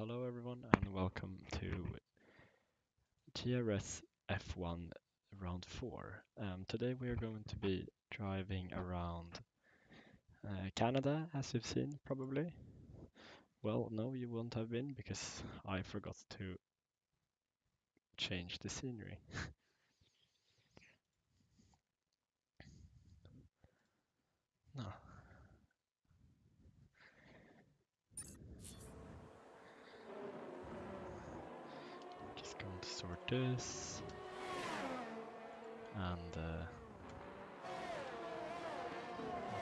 hello everyone and welcome to GRS F1 round 4. Today we are going to be driving around Canada, as you've seen probably. Well, no, you won't have been because I forgot to change the scenery. No. Just going to sort this and what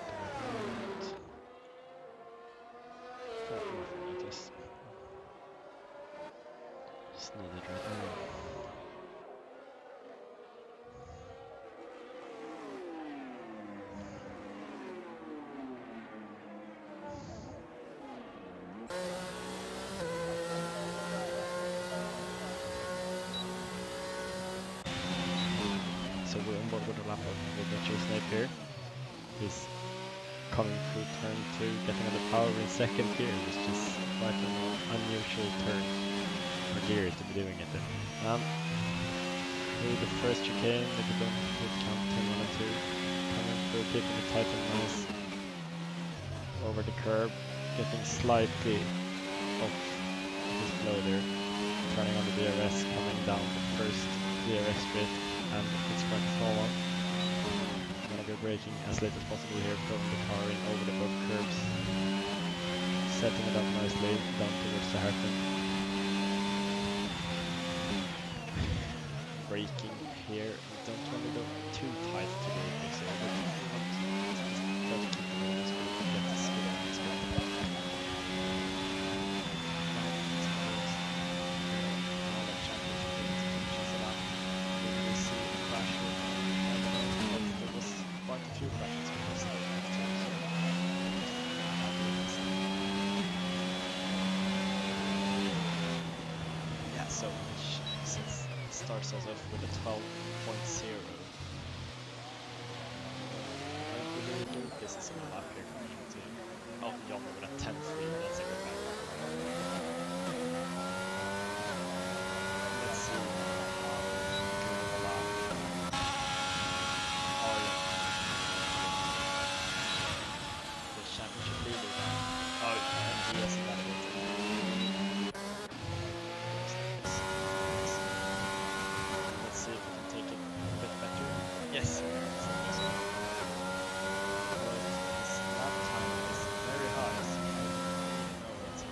do I want? Just need it right now. So we're on board with a lap with Richard Snape here. He's coming through turn 2, getting on the power in second gear, which is quite an unusual turn or gear to be doing it in. Through the first chicane, with the count 10, 1 and 2, coming through, keeping it tight and nice. Over the curb, getting slightly off his flow there, turning on the DRS, coming down the first DRS bit, and it's quite a small one. Gonna be braking as late as possible here, throwing the car in over the both curbs, setting it up nicely down towards the hairpin. Braking here, don't want to go too tight to the apex here, but we want to keep the movement so we can get the speed on this one. Few crashes because I have to, yeah, so since it starts us off with a 12.0, I believe this is a lap here coming into Yonder with a 10.3, that's a good lap. Let's see how good of a lap. Oh yeah. Championship leader now. Oh, and he has got it. Let's see if we can take it a bit better. Yes. His lap time is very high. So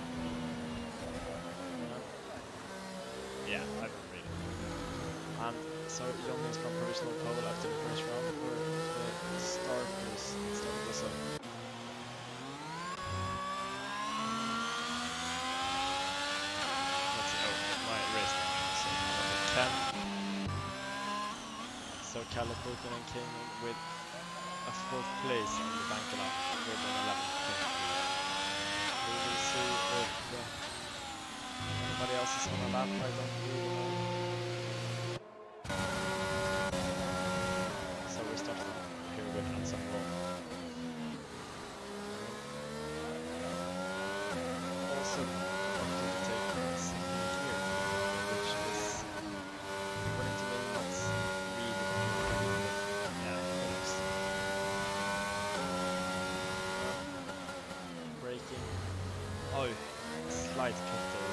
yeah, I will read it. And so John is from provisional pole after the first round where the starters started this up. So Kalle Pukkanen came in with a 4th place on the bank lap with an 11th. We will see if anybody else is on a lap. I don't really know. So we start here with Hansen Roll. Also, wanted to take this here, which is according to me not really close. Braking. Oh, slight pit there.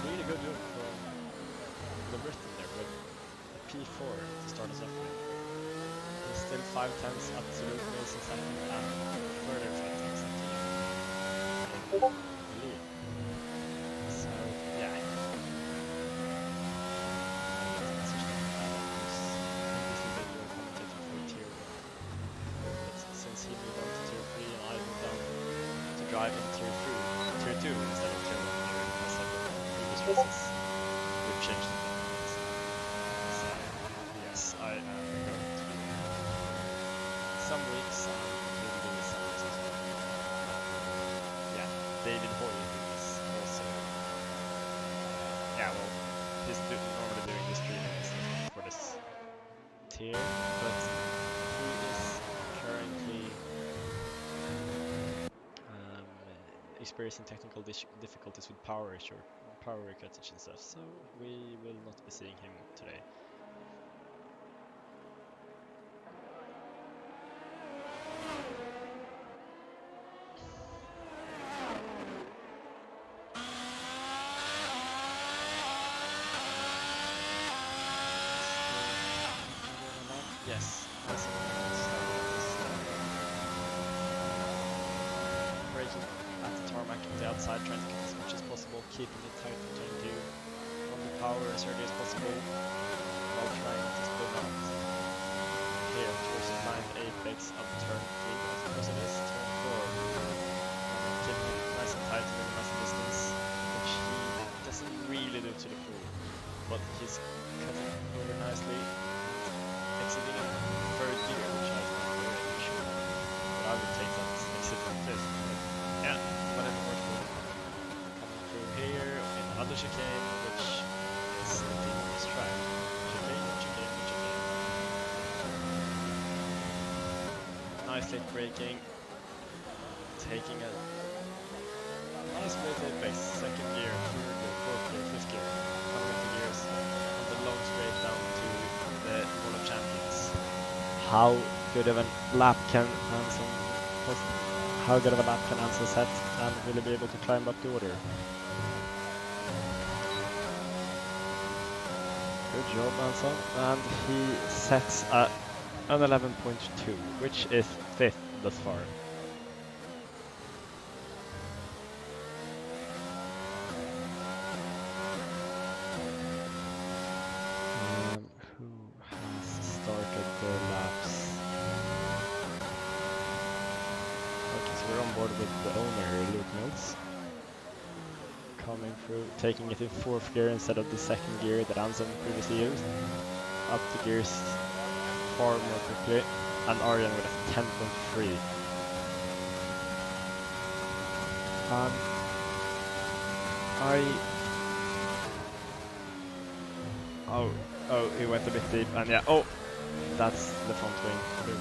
Really good job from the Britain there with a P4 to start us off with. He's still 5/10 absolute pace in second and further 5/10 up to the lead. So yeah. this is we've changed it. So yes, I am going to some weeks I'm completely doing some weeks as well. Yeah, David Hoy who is also yeah well he's normally doing the streaming and stuff for this tier, but he is currently experiencing technical difficulties with power cutage and stuff, so we will not be seeing him today. Yes, as braking at the tarmac on the outside, trying to get as much as possible, keeping it tight for turn 2, on the power as early as possible, while trying not to spin out here towards the 9th apex of turn 3, as close it is, turn 4, keeping it nice and tight and minimizing distance, which he doesn't really do to the full, but he's cutting over nicely, exiting in third gear, which I find very unusual, but I would take that exit like this. Yeah, whatever works for him. Coming through here in another chicane, which is the theme of this track. Chicane. Nice late braking, taking a nice late apex, second gear, third gear, fourth gear, fifth gear, coming into gears on the long straight down to the World of Champions. How good of a lap can Ansel set, and will he be able to climb up the order? Good job, Ansel. And he sets an 11.2, which is 5th thus far. Who has started the laps? Okay, so we're on board with the owner here, Luke Mills. Coming through, taking it in 4th gear instead of the 2nd gear that Ansel previously used. Up the gears far more quickly, and Arjen with a 10.3. Oh, he went a bit deep, and yeah, that's the front wing, Luke.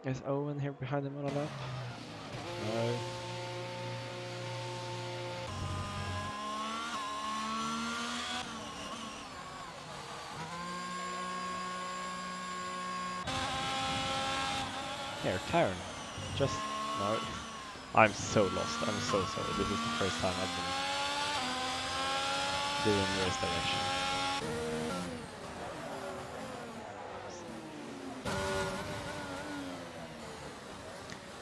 Is Owen here behind him on a lap? No. Here, Karen. Just no. I'm so lost. I'm so sorry. This is the first time I've been doing race direction.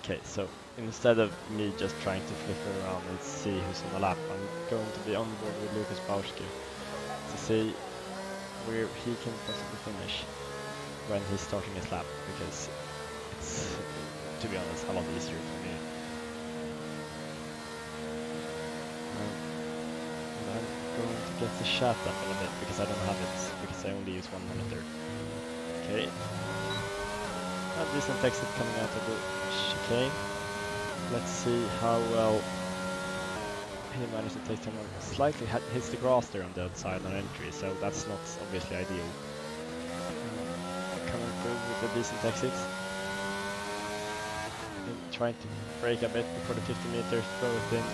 Okay, so instead of me just trying to flicker around and see who's on the lap, I'm going to be on board with Lucas Bauschke to see where he can possibly finish when he's starting his lap, because it's, to be honest, a lot easier for me. And I'm going to get the chat up in a bit because I don't have it, because I only use one monitor. Okay. And decent exit coming out of the chicane. Let's see how well he managed to take someone. Slightly hits the grass there on the outside on entry, so that's not obviously ideal. Coming through with a decent exit. Trying to brake a bit before the 50 meters, throw it in.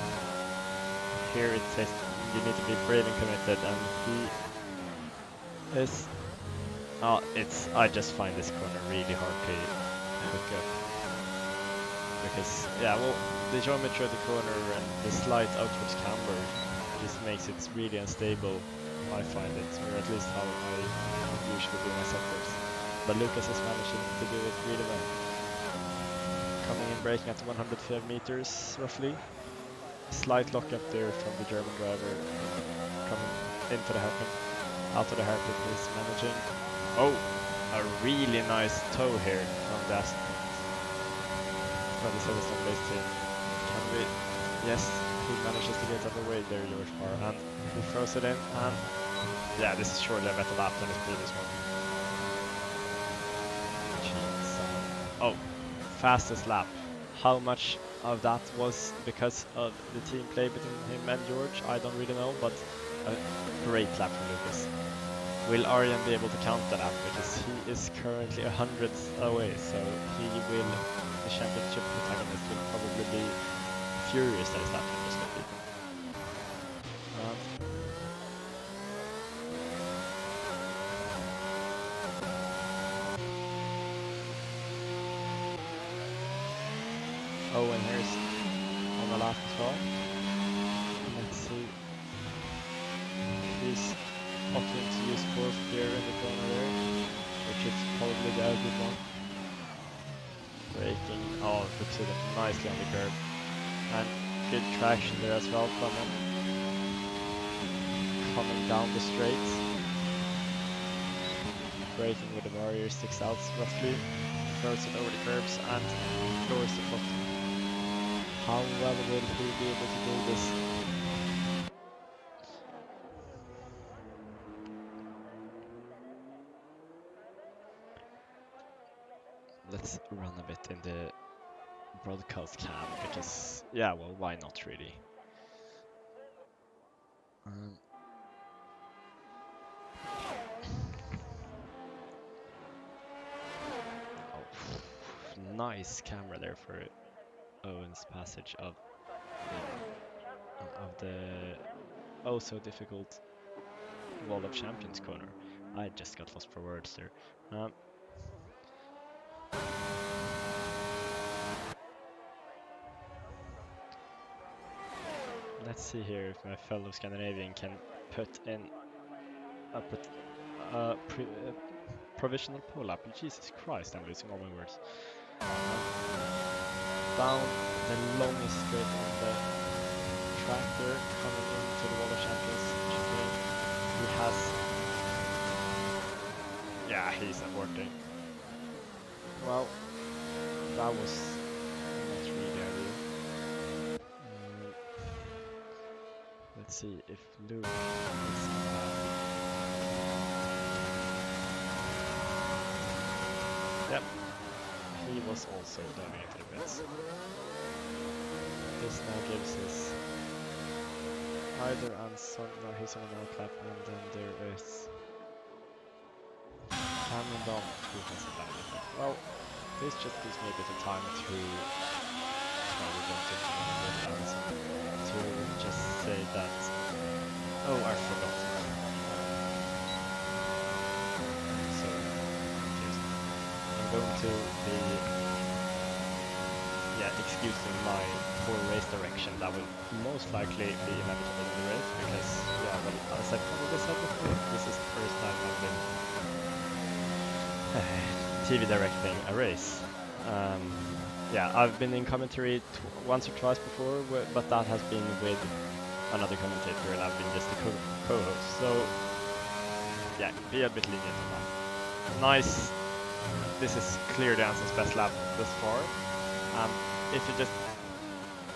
Here it says you need to be brave and committed, and he is... I just find this corner really hard to hook up. Because, yeah, well, the geometry of the corner and the slight outwards camber just makes it really unstable, I find it, or at least how I usually do my setups. But Lucas is managing to do it really well. Coming in, braking at 105 meters, roughly. Slight lock up there from the German driver. Coming into the hairpin. Out of the hairpin, he's managing. Oh, a really nice toe here from the Aston. From the Silverstone base team. Can we? Yes, He manages to get out of the way there, George Parr, and he throws it in, and yeah, this is surely a better lap than his previous one. Jeez. Oh, fastest lap. How much of that was because of the team play between him and George? I don't really know, but a great lap from Lucas. Will Arjen be able to count that up? Because he is currently 100th away, so the championship protagonist will probably be furious that his lap time was not beaten. Oh, and here's on the lap as well. Let's see. He's opting to use fourth gear in the corner there, which is probably the good one. Braking, oh, hooks it nicely on the curb. And good traction there as well from him. Coming down the straight. Braking with the barrier, sticks out roughly. Throws it over the curbs and floors the foot. How well will he be able to do this? Let's run a bit in the broadcast cam because, yeah, well, why not really? Oh, nice camera there for Owen's passage of the oh so difficult Wall of Champions corner. I just got lost for words there. Let's see here if my fellow Scandinavian can put in a provisional pull-up. Jesus Christ, I'm losing all my words. Down the longest straight on the track there, coming into the Wall of Champions chicane. He has... yeah, he's aborting. Well, that was not really ideal. Let's see if Luke is... yep, he was also dominated a bit. This now gives us either Anson, no, he's on another clap, and then there is Cameron Dom, who has a bad effect. Well, this just gives me a bit of time to just say that, oh, I forgot. So confused. I'm going to be excusing my poor race direction. That will most likely be inevitable in the race because, yeah, well, as I probably said before, this is the first time I've been TV directing a race. Yeah, I've been in commentary once or twice before, but that has been with another commentator and I've been just the co-host. So, yeah, be a bit lenient on that. Nice. This is clearly Anson's best lap thus far. If you just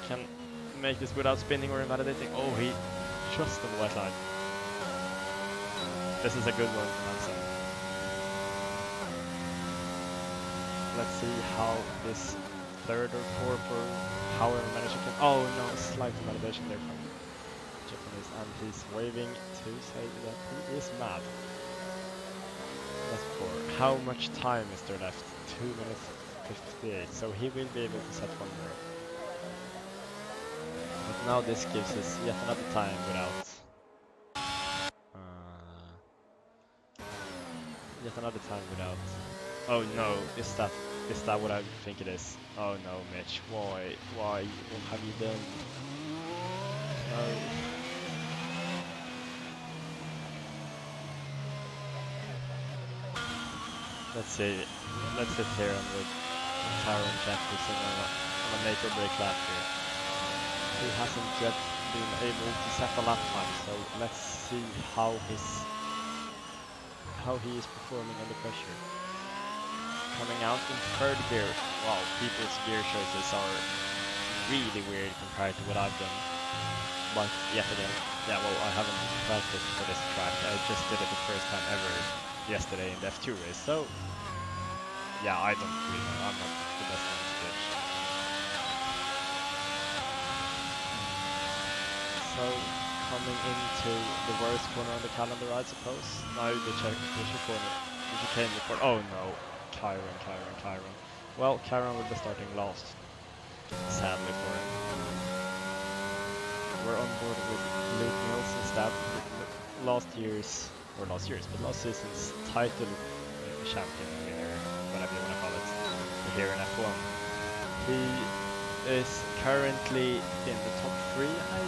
can make this without spinning or invalidating. Oh, he just on the white line. This is a good one from Anson. Let's see how this third or fourth or however many can. Oh no, slight invalidation there from Japanese, and he's waving to say that he is mad. That's poor. How much time is there left? 2 minutes 58, so he will be able to set one more. But now this gives us yet another time without oh no, is that what I think it is? Oh no, Mitch, why, what have you done? No. Let's sit here on the Tyrone Jefferson on a make or break lap here. He hasn't yet been able to set a lap time, so let's see how he is performing under pressure. Coming out in third gear. Wow, people's gear choices are really weird compared to what I've done. slight yet again. Yeah, well, I haven't practiced for this track. I just did it the first time ever yesterday in the F2 race. So, yeah, I don't really know. I'm not the best one to judge. So, coming into the worst corner on the calendar, I suppose. Now the Czech corner, the chicane report. Oh no, Chiron. Well, Chiron will be starting last, sadly for him. We're on board with Luke Mills instead. Last season's title champion winner, whatever you want to call it, here in F1. He is currently in the top 3, I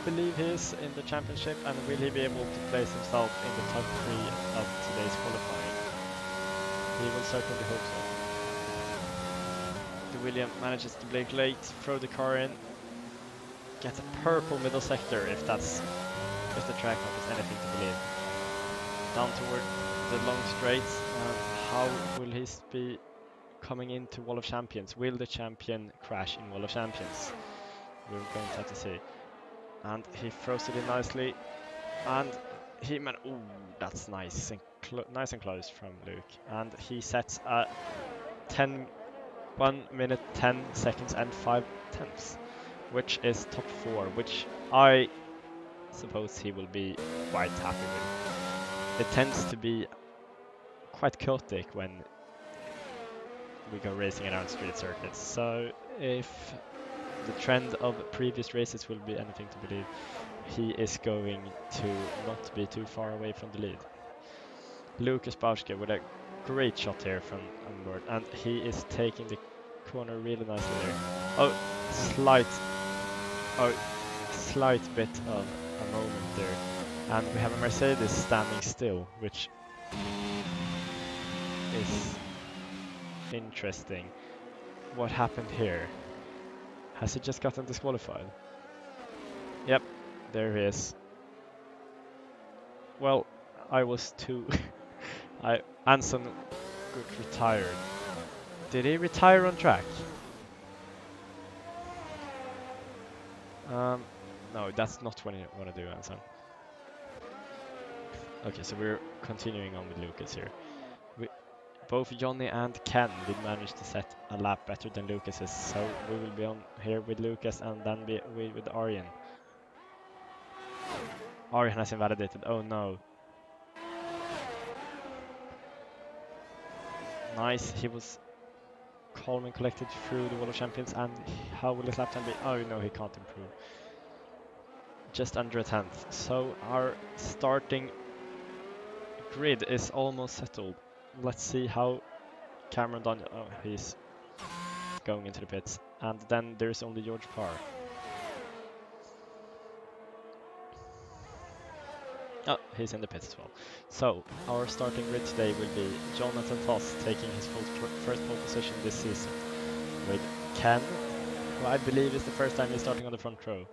believe he is, in the championship, and will he be able to place himself in the top 3 of today's qualifying? He will certainly hope so. De William manages to blink late, throw the car in, get a purple middle sector if the track map is anything to believe. Down toward the long straights, and how will he be coming into Wall of Champions? Will the champion crash in Wall of Champions? We're going to have to see. And he throws it in nicely, and ooh, that's nice and nice and close from Luke. And he sets a 1 minute 10 seconds and 5 tenths, which is top 4, which I suppose he will be quite happy with. It tends to be quite chaotic when we go racing around street circuits, so if the trend of previous races will be anything to believe, he is going to not be too far away from the lead. Lucas Bauschke with a great shot here from onboard, and he is taking the corner really nicely there. Oh, slight bit of a moment there, and we have a Mercedes standing still, which is interesting. What happened here? Has he just gotten disqualified? Yep, there he is. Well, I was too... Anson got retired. Did he retire on track? No, that's not what I want to do, Anson. Okay, so we're continuing on with Lucas here. Both Johnny and Ken did manage to set a lap better than Lucas's, so we will be on here with Lucas and then with Arjen. Arjen has invalidated. Oh no. Nice, he was calm and collected through the Wall of Champions, and how will his lap time be? Oh no, he can't improve. Just under a tenth. So our starting grid is almost settled. Let's see how Cameron Daniel... Oh, he's going into the pits. And then there's only George Parr. Oh, he's in the pits as well. So, our starting grid today will be Jonathan Toss taking his first pole position this season, with Ken, who I believe is the first time he's starting on the front row.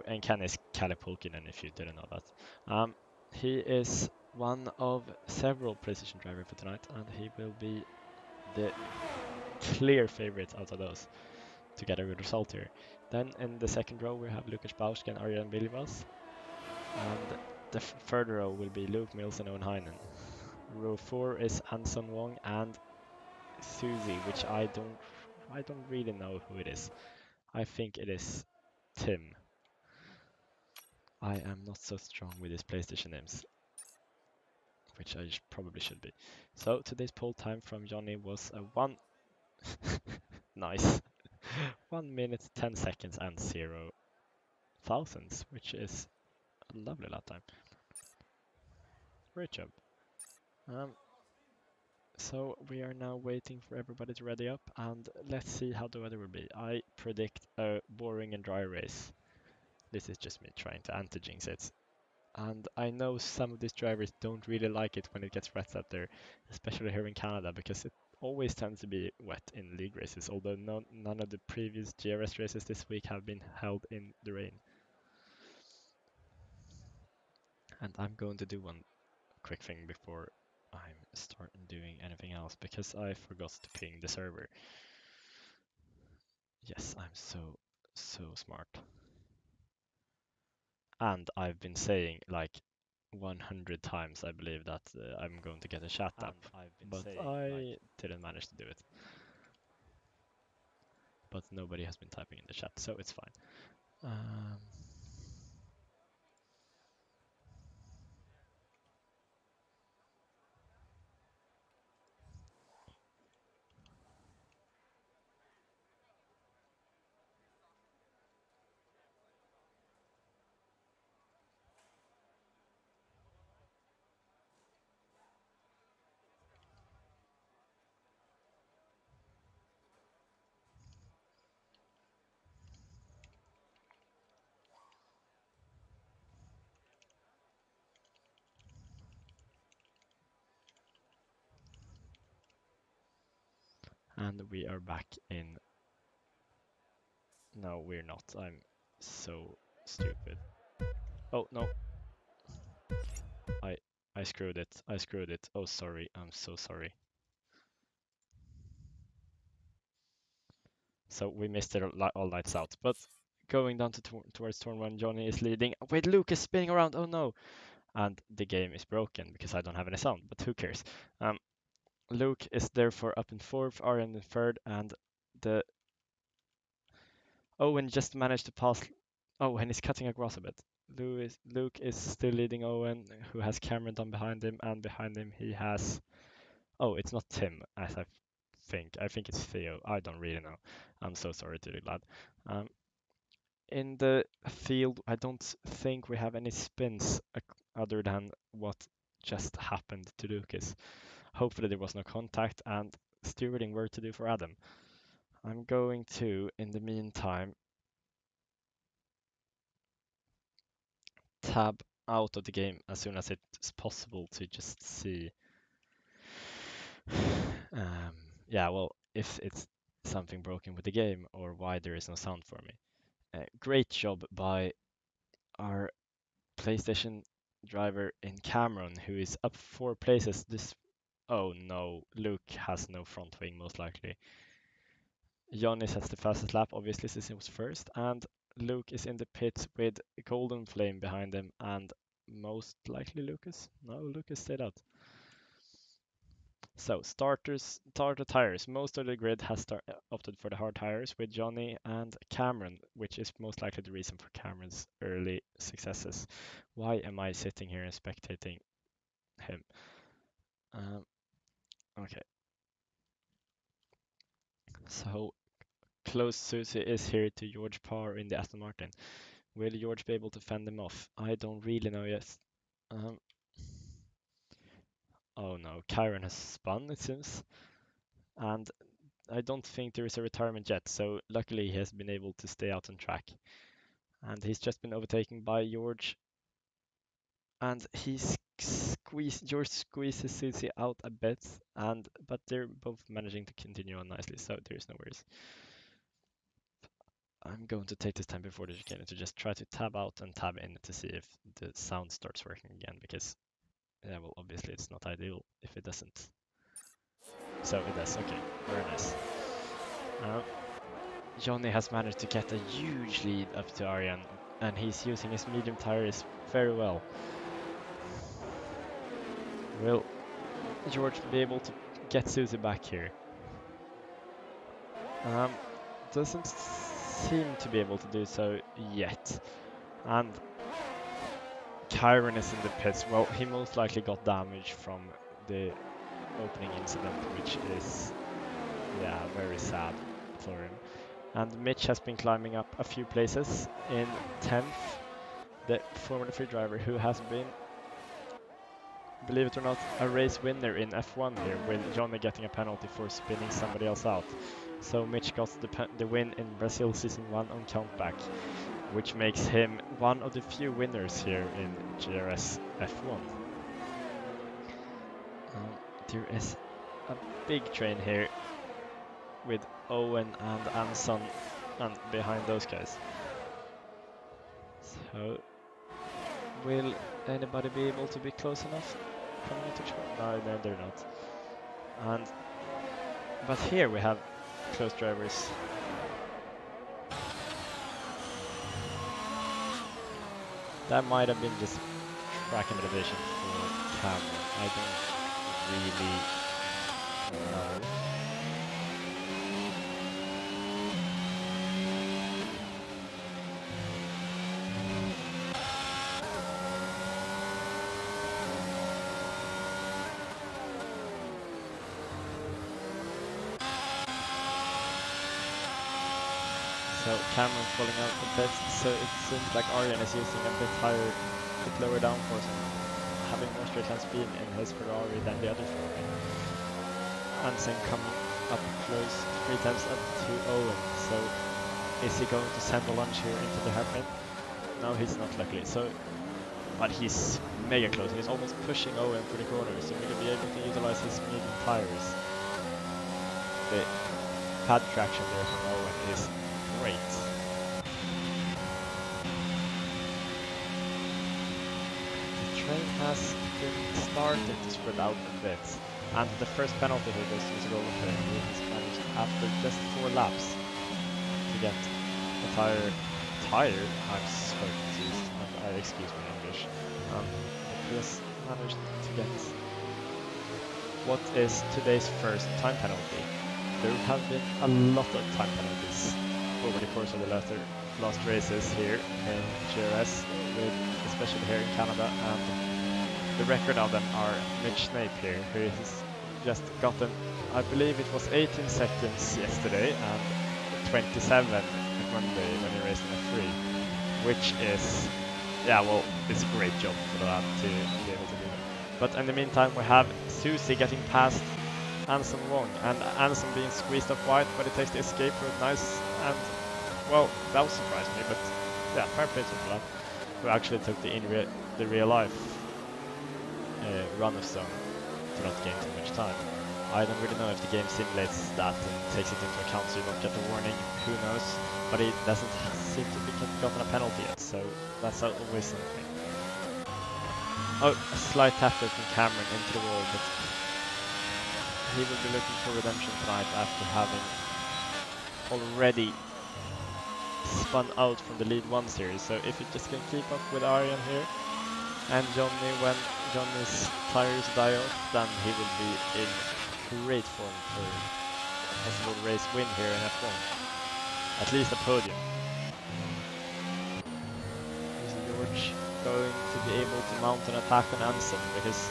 And Ken is Kalle Pulkkinen, if you didn't know that. He is one of several precision drivers for tonight, and he will be the clear favorite out of those to get a good result here. Then in the second row we have Lukas Bauschke and Arjen Bilbas, and the third row will be Luke Mills and Owen Heinen. Row 4 is Anson Wong and Susie, which I don't really know who it is. I think it is Tim. I am not so strong with his PlayStation names, which I probably should be. So today's pole time from Johnny was a nice 1 minute 10 seconds and 0 thousandths, which is a lovely lap time. Great job. So we are now waiting for everybody to ready up, and let's see how the weather will be. I predict a boring and dry race. This is just me trying to anti-jinx it. And I know some of these drivers don't really like it when it gets wet out there, especially here in Canada, because it always tends to be wet in league races, although none of the previous GRS races this week have been held in the rain. And I'm going to do one quick thing before I'm starting doing anything else, because I forgot to ping the server. Yes, I'm so smart. And I've been saying like 100 times, I believe, that I'm going to get a chat up, but I didn't manage to do it. But nobody has been typing in the chat, so it's fine. And we are back in. No, we're not. I'm so stupid. Oh no, I I screwed it. I screwed it. Oh sorry. I'm so sorry. So we missed it all lights out. But going down towards turn one, Johnny is leading. Wait, Luke is spinning around. Oh no! And the game is broken because I don't have any sound. But who cares? Luke is therefore up in fourth, Aryan in third, and the Owen just managed to pass. Oh, and he's cutting across a bit. Luke is still leading Owen, who has Cameron down behind him, and behind him he has. Oh, it's not Tim, as I think. I think it's Theo. I don't really know. I'm so sorry to the lad. In the field, I don't think we have any spins other than what just happened to Lucas. Hopefully there was no contact and stewarding work to do for Adam. I'm going to, in the meantime, tab out of the game as soon as it's possible to just see. Yeah, well, if it's something broken with the game or why there is no sound for me. Great job by our PlayStation driver in Cameron, who is up 4 places. Oh no, Luke has no front wing most likely. Johnny has the fastest lap, obviously, since he was first, and Luke is in the pits with Golden Flame behind him, and most likely Lucas. No, Lucas stayed out. So starter tires. Most of the grid has opted for the hard tires with Johnny and Cameron, which is most likely the reason for Cameron's early successes. Why am I sitting here and spectating him? Okay. So close Susie is here to George Parr in the Aston Martin. Will George be able to fend him off? I don't really know yet. Um, oh no, Kyron has spun, it seems. And I don't think there is a retirement yet, so luckily he has been able to stay out on track. And he's just been overtaken by George. And George squeezes Susie out a bit, but they're both managing to continue on nicely, so there's no worries. I'm going to take this time before the chicane to just try to tab out and tab in to see if the sound starts working again, because, yeah, well, obviously it's not ideal if it doesn't. So it does, okay, very nice. Johnny has managed to get a huge lead up to Aryan, and he's using his medium tires very well. Will George be able to get Susie back here? Doesn't seem to be able to do so yet. And Kyron is in the pits. Well, he most likely got damage from the opening incident, which is, yeah, very sad for him. And Mitch has been climbing up a few places in 10th. The Formula 3 driver who has been, believe it or not, a race winner in F1 here, with Johnny getting a penalty for spinning somebody else out. So Mitch got the win in Brazil Season 1 on countback, which makes him one of the few winners here in GRS F1. There is a big train here with Owen and Anson and behind those guys. So, will anybody be able to be close enough coming into No, they're not. But here we have close drivers. That might have been just tracking motivation for Cameron. I don't really know. So Cameron falling out the best, so it seems like Arjen is using a bit lower downforce and having more straight line speed in his Ferrari than the other Ferrari. Hansen coming up close 3 times up to Owen, so is he going to send the lunge here into the hairpin? No, he's not luckily, but he's mega close, he's almost pushing Owen for the corner, so we're going to be able to utilize his medium tires. The pad traction there from Owen is great. The train has been starting to spread out a bit, and the first penalty here goes to his role player, who has managed after just 4 laps to get the tire. I'm so confused, and excuse my English. He has managed to get what is today's first time penalty. There have been a lot of time penalties over the course of the last races here in GRS, especially here in Canada, and the record of them are Mitch Snape here, who has just gotten, I believe it was 18 seconds yesterday and 27 Monday when he raced in a 3, which is, yeah, well, it's a great job for that to be able to do that. But in the meantime, we have Susie getting past Anson Wong, and Anson being squeezed off wide, but he takes the escape route nice, and well, that was surprised me, but yeah, fair play to that, who actually took the real life run of zone to not gain too much time. I don't really know if the game simulates that and takes it into account so you don't get the warning, who knows, but it doesn't seem to be gotten a penalty yet, so that's always something. Oh, a slight tap there from Cameron into the wall, but he will be looking for redemption tonight after having already spun out from the lead 1 series. So if he just can keep up with Arjen here and Johnny when Johnny's tires die off, then he will be in great form for a possible race win here in F1. At least a podium. Is George going to be able to mount an attack on Anson, because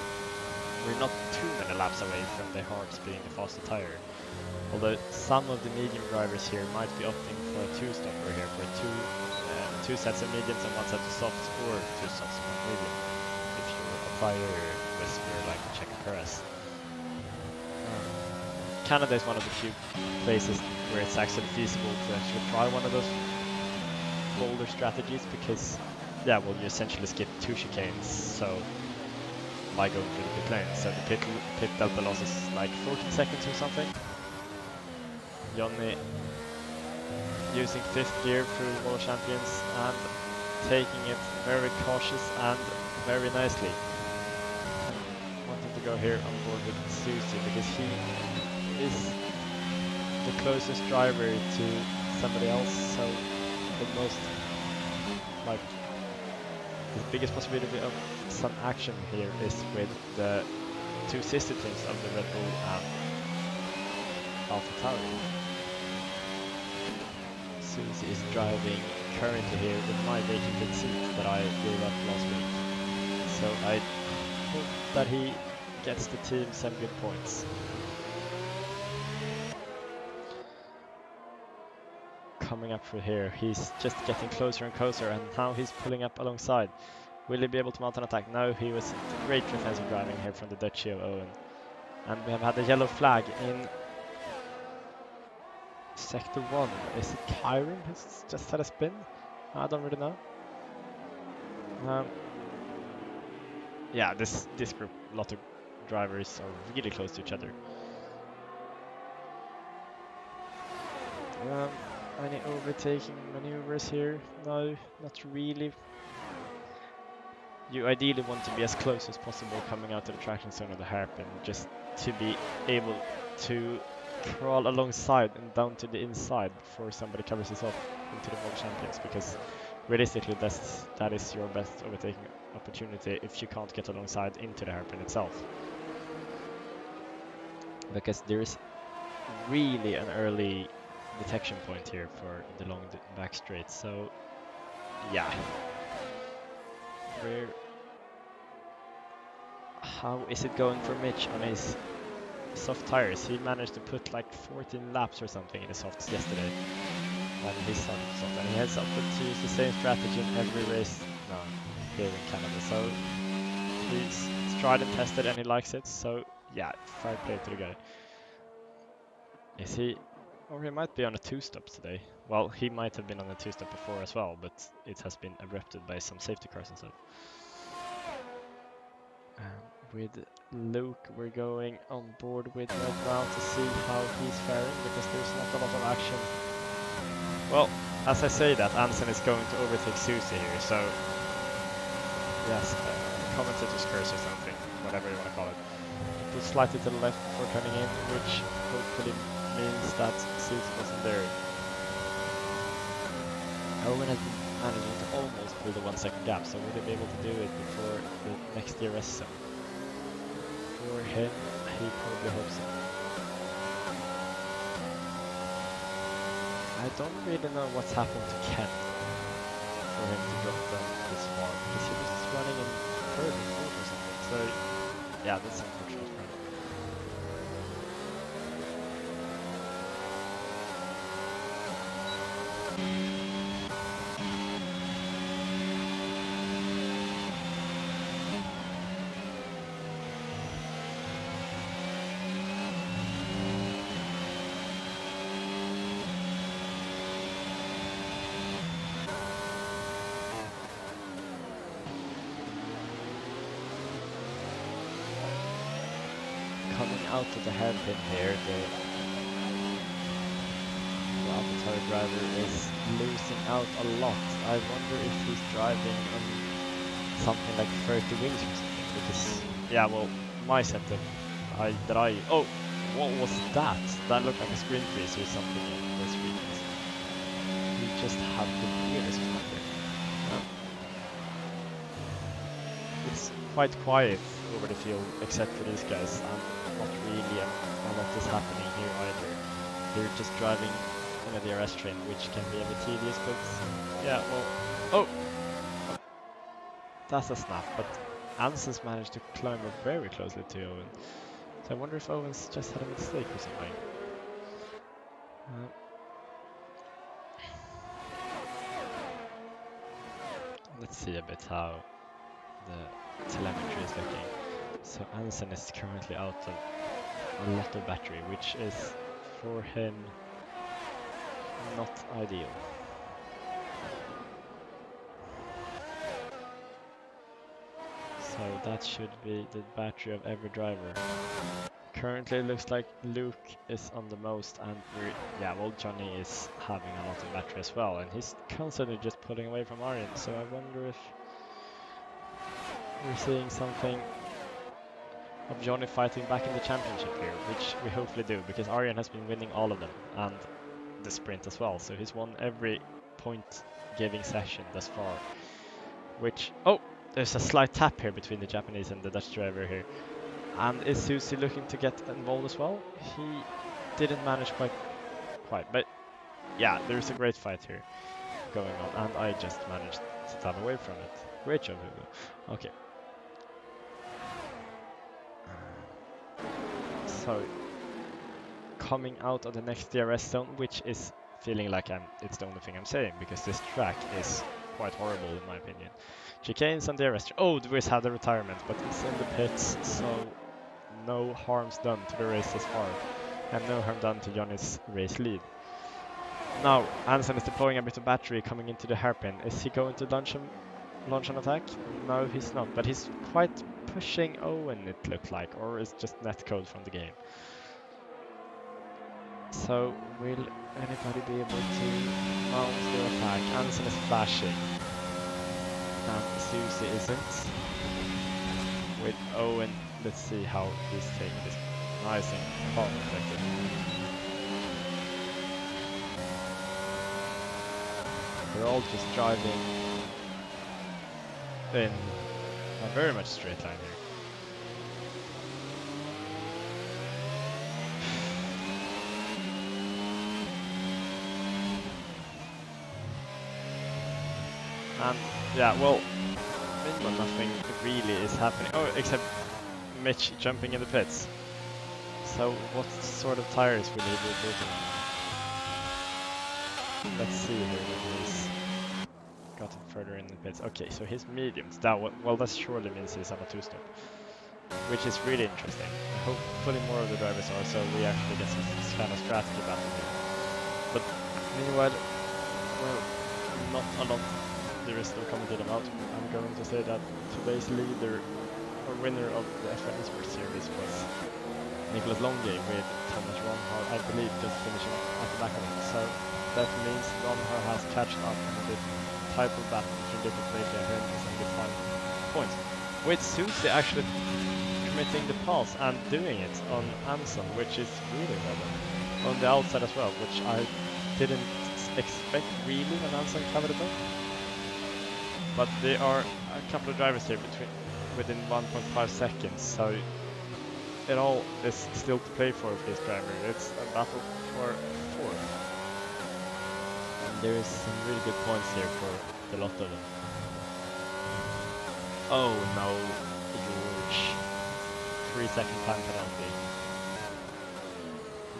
we're not too many laps away from the Hearts being the faster tire. Although some of the medium drivers here might be opting for a 2-stopper here, for two sets of mediums and 1 set of softs, or 2 softs and 1 medium, if you're a tire whisperer like Checo Perez. Canada is one of the few places where it's actually feasible to actually try one of those bolder strategies, because, yeah, well, you essentially skip 2 chicanes, so by going through the pit lane. So the pit delta loss is like 14 seconds or something. Johnny using 5th gear through the World Champions and taking it very cautious and very nicely. Wanting to go here on board with Susie, because he is the closest driver to somebody else, so the most, like, the biggest possibility of some action here is with the 2 sister teams of the Red Bull and Alpha Tauri. Susie is driving currently here with my vacated seat that I gave up last week, so I hope that he gets the team some good points. Coming up through here, he's just getting closer and closer, and now he's pulling up alongside. Will he be able to mount an attack? No, he was great defensive driving here from the Duchy of Owen. And we have had a yellow flag in Sector 1. Is it Kyron who's just had a spin? I don't really know. Yeah, this group, a lot of drivers are really close to each other. Any overtaking maneuvers here? No, not really. You ideally want to be as close as possible coming out to the traction zone of the hairpin, just to be able to crawl alongside and down to the inside before somebody covers us off into the World Champions, because realistically that is your best overtaking opportunity if you can't get alongside into the hairpin itself. Because there is really an early detection point here for the long back straight. So yeah, how is it going for Mitch on his soft tires? He managed to put like 14 laps or something in the softs yesterday on his soft, and he has opted to use the same strategy in every race now here in Canada. So he's tried and tested and he likes it. So yeah, fair play to the guy. Is he? Or he might be on a two-stop today. Well, he might have been on a two-stop before as well, but it has been abrupted by some safety cars and stuff. With Luke, we're going on board with right now to see how he's faring, because there's not a lot of action. Well, as I say that, Anson is going to overtake Susie here, so yes, commentator's curse or something, whatever you want to call it. Put slightly to the left before turning in, which hopefully means that Susie wasn't there. Owen has been managing to almost pull the 1 second gap, so will he be able to do it before the next GRS zone? For him, he probably hopes so. I don't really know what's happened to Ken for him to drop down this far, because he was running in third or fourth or something, so yeah, that's unfortunate for him. Coming out of the hairpin here, the Avatar driver is losing out a lot. I wonder if he's driving on something like 30 wings or something, because, yeah, well, my setup, oh, what was that? That looked like a screen freeze or something in this weakness. He just had the weirdest one there. It's quite quiet over the field, except for these guys, and not really a lot is happening here either. They're just driving in a DRS train, which can be a bit tedious, but yeah, well, oh, that's a snap, but Anson's managed to climb up very closely to Owen. So I wonder if Owen's just had a mistake or something. Let's see a bit how the telemetry is looking. So Anson is currently out of a lot of battery, which is for him not ideal. So that should be the battery of every driver. Currently it looks like Luke is on the most, and Johnny is having a lot of battery as well, and he's constantly just pulling away from Arjen, so I wonder if we're seeing something of Johnny fighting back in the championship here, which we hopefully do, because Arjen has been winning all of them, and the sprint as well, so he's won every point-giving session thus far, which, oh, there's a slight tap here between the Japanese and the Dutch driver here. And is Susie looking to get involved as well? He didn't manage quite, but yeah, there's a great fight here going on, and I just managed to dive away from it. Great job, Hugo. Okay. So, coming out of the next DRS zone, which is feeling like it's the only thing I'm saying, because this track is quite horrible in my opinion. Chicanes and DRS. Oh, the Wiz had a retirement, but it's in the pits, so no harm's done to the race this far, and no harm done to Johnny's race lead. Now, Anson is deploying a bit of battery coming into the hairpin. Is he going to launch an attack? No, he's not, but he's quite pushing Owen, it looked like, or is just netcode from the game. So, will anybody be able to mount their attack? Anson is flashing, and Susie isn't. With Owen, let's see how he's taking this. Nice and palm protected. They're all just driving in a very much straight line here. And yeah, well, meanwhile nothing really is happening. Oh, except Mitch jumping in the pits. So what sort of tires will he be putting on? Let's see here when he's gotten further in the pits. Okay, so his mediums. That surely means he's on a two-stop, which is really interesting. Hopefully more of the drivers are, so we actually get some kind of strategy battle here. But meanwhile, well, not a lot there is still commented about. I'm going to say that today's leader or winner of the F1 Esports Series was Nicholas Longgate with Thomas Ronhar, I believe, just finishing at the back of him. So that means Ronhar has catched up in a bit type of battle between different race here and defined points. With Susie actually committing the pass and doing it on Anson, which is really well done. On the outside as well, which I didn't expect really when Anson covered it up. But there are a couple of drivers here within 1.5 seconds, so it all is still to play for this driver. It's a battle for fourth. And there is some really good points here for the lot of them. Oh no, George. 3-second time penalty.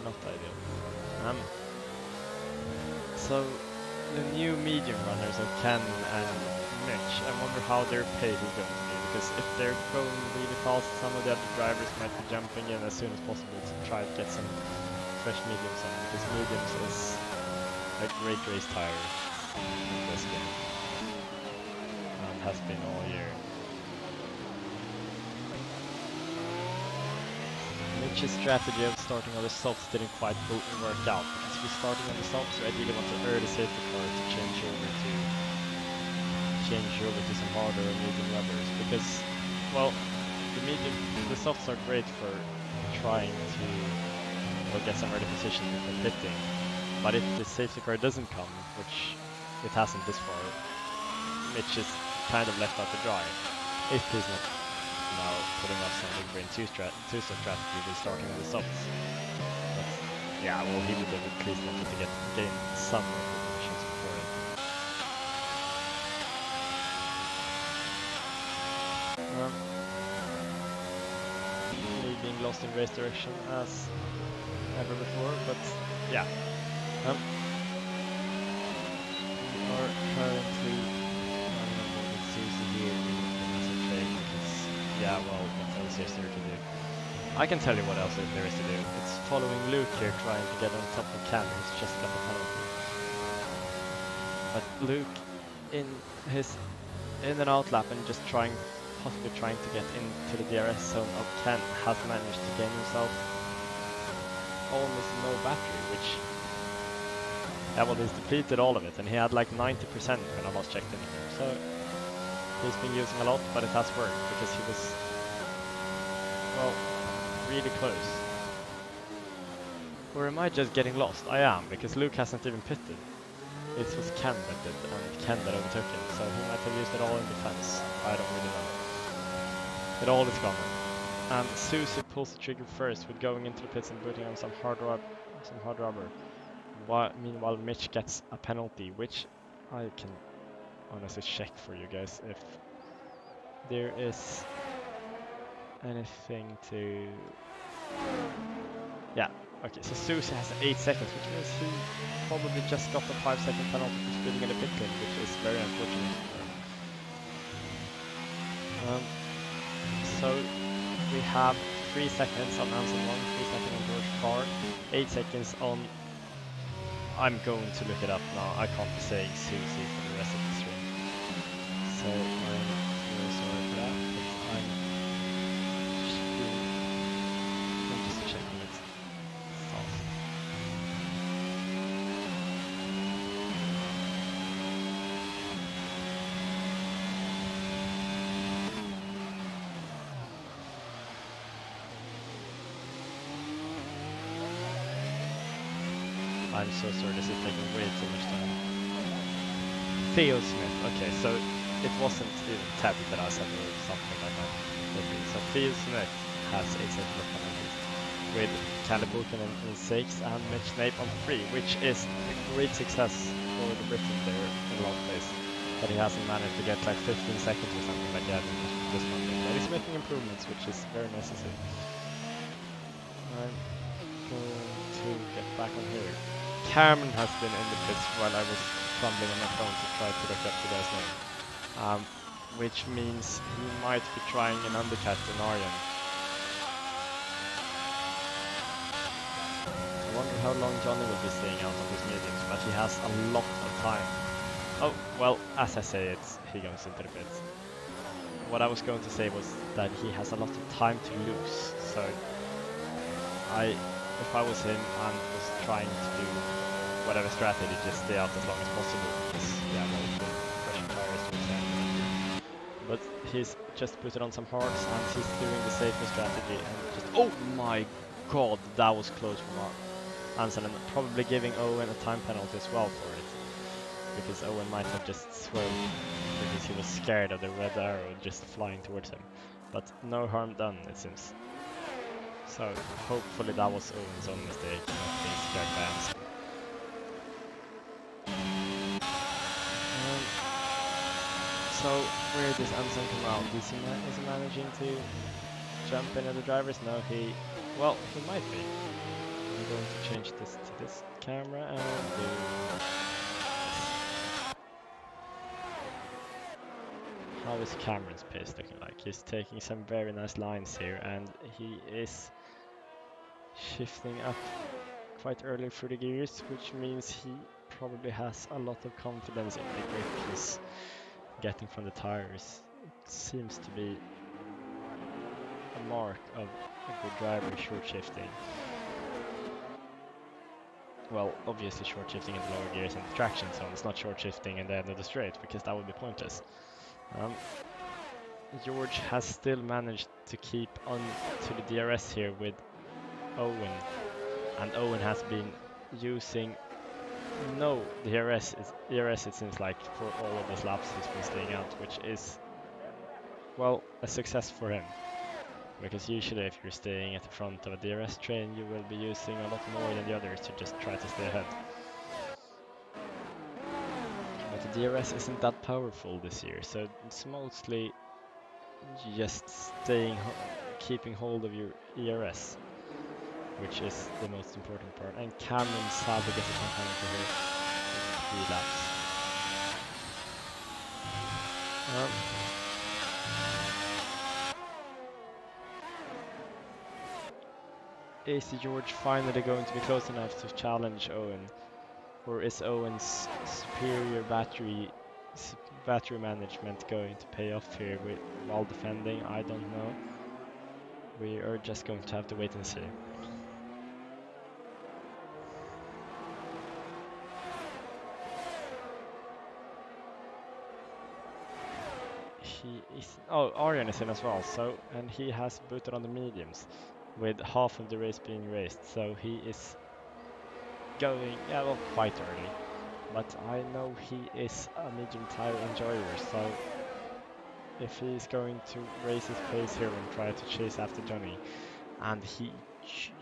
Not ideal. So the new medium runners of Ken and Mitch, I wonder how their pace is going to be, because if they're going really fast, some of the other drivers might be jumping in as soon as possible to try to get some fresh mediums on, because mediums is a great race tire in this game, and has been all year. Mitch's strategy of starting on the softs didn't quite work out, because if you're starting on the softs, you ideally want to early safety car to change over to some harder or medium rubbers, because, well, the softs are great for trying to get some early position before pitting, but if the safety car doesn't come, which it hasn't this far, Mitch is kind of left out to dry if he's not now putting up some big brain two-step strategy with starting on the softs. But yeah, well, he would have at least wanted to gain some of the positions before it. Me being lost in race direction as ever before, but yeah. We are currently running with Susie here in the train because, yeah, well, what else is there to do? I can tell you what else there is to do. It's following Luke here trying to get on top of Cam, who's just got the penalty. But Luke in and out lap and just possibly trying to get into the DRS zone of Ken, has managed to gain himself almost no battery, which, yeah, well, he's depleted all of it, and he had like 90% when I last checked in here. So he's been using a lot, but it has worked because he was, well, really close. Or am I just getting lost? I am, because Luke hasn't even pitted. It was Ken that did, and Ken that overtook him, so he might have used it all in defense. I don't really know. It all is gone. And Susie pulls the trigger first with going into the pits and putting on some hard rubber. Meanwhile, Mitch gets a penalty, which I can honestly check for you guys if there is anything to... Yeah, okay, so Susie has 8 seconds, which means he probably just got a 5-second penalty for speeding in the pit lane, which is very unfortunate. So we have 3 seconds on Anson 1, 3 seconds on George Carr, 8 seconds on... I'm going to look it up now. I can't be saying Susie for the rest of the stream. So I'm very sorry for that, but I'm just checking it fast. I'm so sorry, this is taking way too much time. Theo Smith, okay, so it wasn't even tapped at us or something like that. So Phil Smith has a set of penalties with Caleb Buchanan in 6 and Mitch Snape on 3, which is a great success for the Briton there in last place. But he hasn't managed to get like 15 seconds or something like that in this one. But he's making improvements, which is very necessary. I'm going to get back on here. Cameron has been in the pits while I was fumbling on my phone to try to look up the guy's name. Which means he might be trying an undercut in Arjen. I wonder how long Johnny will be staying out on these meetings, but he has a lot of time. Oh, well, as I say it, he goes into the pits. What I was going to say was that he has a lot of time to lose, so if I was him and was trying to do whatever strategy, just stay out as long as possible, because, yeah, well, fresh tires to examine. But he's just put it on some hards, and he's doing the safer strategy, and just, oh my god, that was close from Hansen, and probably giving Owen a time penalty as well for it, because Owen might have just swerved because he was scared of the red arrow just flying towards him. But no harm done, it seems. So hopefully that was Owen's own mistake, not being scared by Hansen. So where does Hansen come out? Is he managing to jump in at the drivers? No, he might be. I'm going to change this to this camera and do. How is Cameron's pace looking like? He's taking some very nice lines here, and he is shifting up quite early through the gears, which means he probably has a lot of confidence in the grip he's getting from the tires. It seems to be a mark of a good driver, short shifting. Well, obviously short shifting in the lower gears and the traction zone. It's not short shifting in the end of the straight, because that would be pointless. George has still managed to keep on to the DRS here with Owen, and Owen has been using no DRS it seems like for all of his laps he's been staying out, which is, well, a success for him, because usually if you're staying at the front of a DRS train you will be using a lot more than the others to just try to stay ahead. But the DRS isn't that powerful this year, so it's mostly just keeping hold of your ERS, which is the most important part. And Cameron sadly gets a penalty here in 3 laps. Is George finally going to be close enough to challenge Owen, or is Owen's superior battery management going to pay off here while defending? I don't know. We are just going to have to wait and see. Arjen is in as well, and he has booted on the mediums with half of the race being raced, so he is going, quite early. But I know he is a medium tire enjoyer, so if he's going to raise his pace here and try to chase after Johnny, and he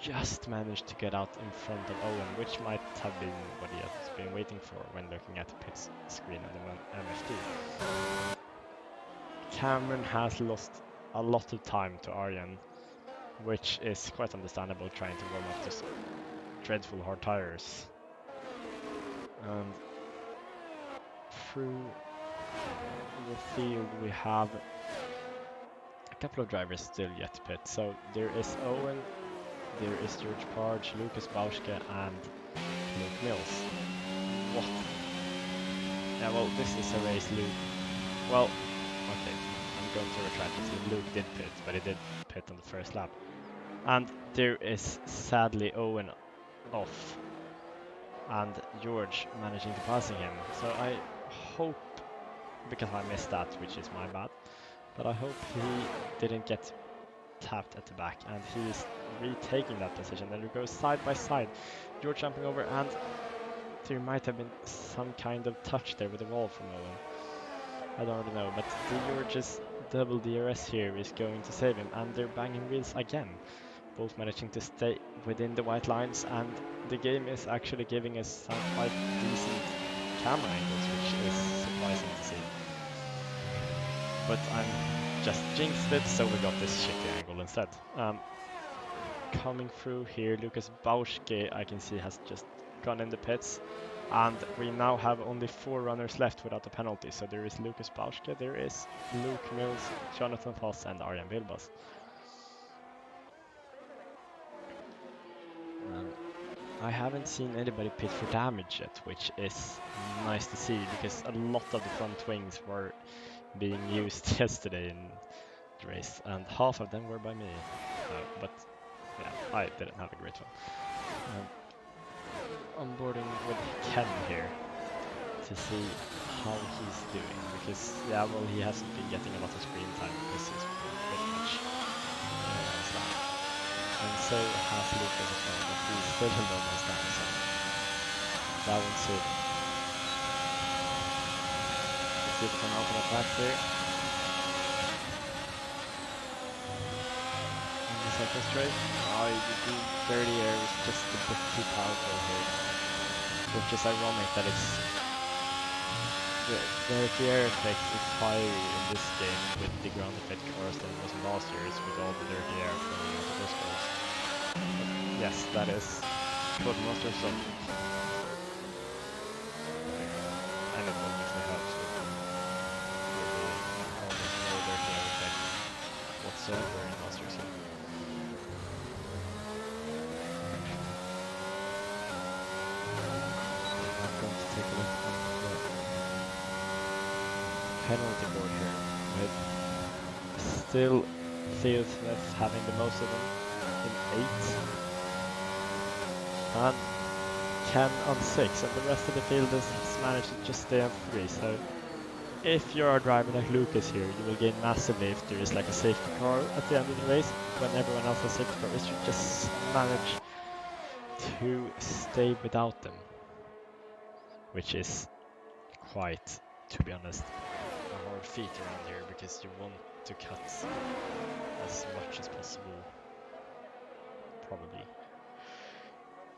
just managed to get out in front of Owen, which might have been what he has been waiting for when looking at the pit screen on the MFD. Cameron has lost a lot of time to Arjen, which is quite understandable, trying to warm up those dreadful hard tires. And through the field we have a couple of drivers still yet to pit. So there is Owen, there is George Parge, Lucas Bauschke, and Luke Mills. What? Yeah, well, this is a race Luke. Well, okay, I'm going to retract this. Luke did pit, but he did pit on the first lap. And there is sadly Owen off, and George managing to passing him. So I hope, because I missed that, which is my bad, but I hope he didn't get tapped at the back, and he's retaking that position. Then it goes side by side, George jumping over, and there might have been some kind of touch there with the wall from Owen. I don't really know, but George's double DRS here is going to save him, and they're banging wheels again. Both managing to stay within the white lines, and the game is actually giving us some quite decent camera angles, which is surprising to see. But I'm just jinxed it, so we got this shitty angle instead. Coming through here, Lucas Bauschke, I can see, has just gone in the pits. And we now have only 4 runners left without a penalty. So there is Lucas Bauschke, there is Luke Mills, Jonathan Foss, and Arjan Wilbas. I haven't seen anybody pit for damage yet, which is nice to see, because a lot of the front wings were being used yesterday in the race, and half of them were by me. But yeah, I didn't have a great one. Onboarding with Ken here to see how he's doing, because yeah, well, he hasn't been getting a lot of screen time because he's pretty much staff, and so has Lucas as well, but he's still a normal staff, so that one's it. Let's see if we can open up back here. And the second straight, the dirty air is just a bit too powerful here, which is ironic that it's the air effect is higher in this game with the ground effect cars than it was in last year's with all the dirty air flowing out of those cars. Yes, that is what Monster of Sonic. And it obviously helps with the almost no dirty air effect whatsoever in Monster of Sonic. I'm going to take a look at penalty board here, with still Theo Smith having the most of them in 8, and Ken on 6, and the rest of the field has managed to just stay on 3. So if you're a driver like Lucas here, you will gain massively if there is like a safety car at the end of the race. When everyone else has safety cars, you just manage to stay without them, which is quite, to be honest, a hard feat around here, because you want to cut as much as possible, probably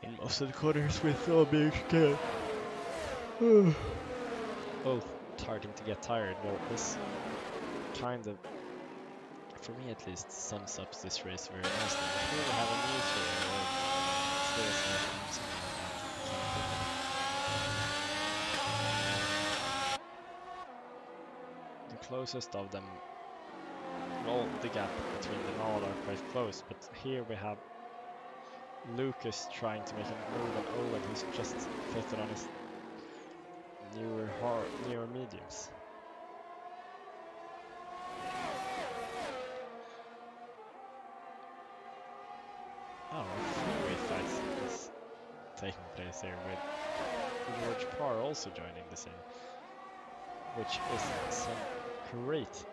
in most of the corners with all being scared. Both starting to get tired. Well, this kind of, for me at least, sums up this race very nicely. Here we have a news here, the closest of them, well, the gap between them all are quite close, but here we have Lucas trying to make a move on Owen, who's just fitted on his newer mediums. Oh, a freeway fight is taking place here with George Parr also joining the scene, which is some great